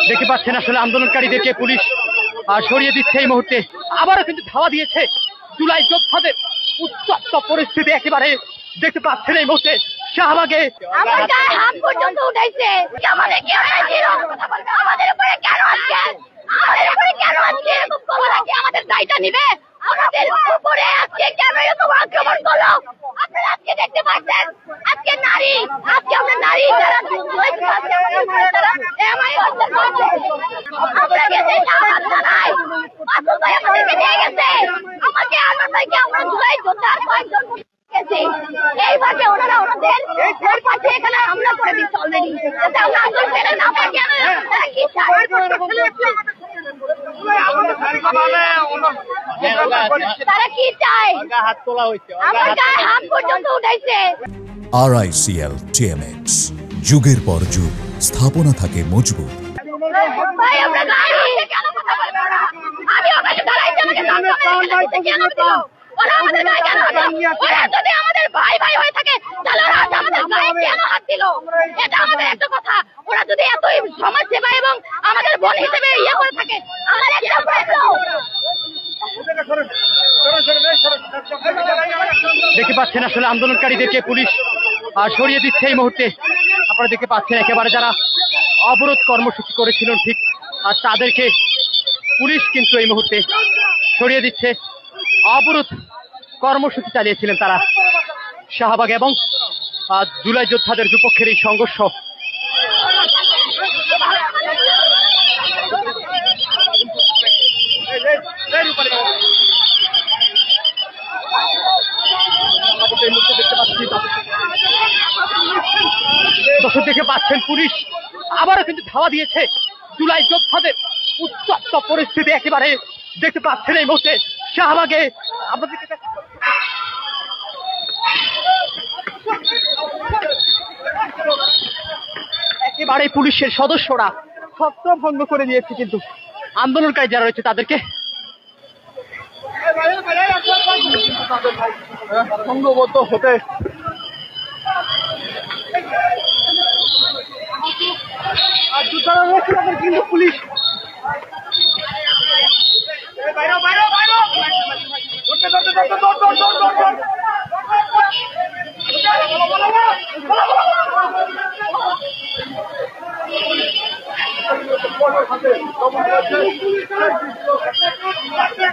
দেখতে পাচ্ছেন আসলে আন্দোলনকারীদেরকে পুলিশ সরিয়ে দিচ্ছে এই মুহূর্তে। আবারও কিন্তু ধাওয়া দিয়েছে জুলাই যোদ্ধাদের। উত্তপ্ত পরিস্থিতি একেবারে দেখতে পাচ্ছেন এই মুহূর্তে শাহবাগে। আমার গায়ে হাত পর্যন্ত উঠাইছে। আমাদের কি হয়েছিল? আমাদের উপরে কেন আজকে এরকম করলো? আমাদের দায়িত্ব নিবে? আমাদের উপরে আজকে কেন এরকম আক্রমণ করলো? আপনারা আজকে দেখতে পাচ্ছেন, আজকে আমরা নারী যারা আমরা গেছে শাহবাগ থানায়। মাসুদ ভাই আমাদেরকে নিয়ে গেছে, আমাকে আনন্দ ভাইকে আমরা জুলাই যোদ্ধার কয়েকজন এইভাবে ওনারা ওনাদের পাশে এখানে হামলা করে দিচ্ছে অলরেডি। আমরা আন্দোলন ফেলে না পারি। তারা কি চায়? তারা কি চায়? আমার গায়ে হাত পর্যন্ত উঠাইছে। RICL TMX, যুগের পর যুগ স্থাপনা থাকে মজবুত। ভাই আমরা গায়ে কেন কথা বলবো না? আমি ওখানে দাঁড়াইছি, আমাকে কেন দিল? ওরা আমাদের গায়ে কেন হাত দিল? ওরা যদি আমাদের ভাই হয়ে থাকে তাহলে ওরা আমাদের গায়ে কেন হাত দিল? এটা আমাদের একটা কথা। ওরা যদি এত সমাজ সেবা এবং আমাদের বোন হিসেবে ইয়ে করে থাকে, আমার একটা প্রশ্ন। দেখতে পাচ্ছেন আসলে আন্দোলনকারীদেরকে পুলিশ সরিয়ে দিচ্ছে এই মুহূর্তে। আপনারা দেখতে পাচ্ছেন একেবারে যারা অবরোধ কর্মসূচি করেছিলেন ঠিক তাদেরকে পুলিশ কিন্তু এই মুহূর্তে সরিয়ে দিচ্ছে। অবরোধ কর্মসূচি চালিয়েছিলেন তারা শাহবাগ এবং জুলাই যোদ্ধাদের দুপক্ষের এই সংঘর্ষ। দর্শক দেখতে পাচ্ছেন পুলিশ আবারও কিন্তু ধাওয়া দিয়েছে জুলাই যোদ্ধাদের। উত্তপ্ত পরিস্থিতি একেবারে দেখতে পাচ্ছেন এই মুহূর্তে শাহবাগে। একেবারে পুলিশের সদস্যরা ছত্রভঙ্গ করে দিয়েছে কিন্তু আন্দোলনকারী যারা রয়েছে তাদেরকে সংঘবদ্ধ হতে আর যারা রয়েছে তাদের কিন্তু পুলিশ হাতে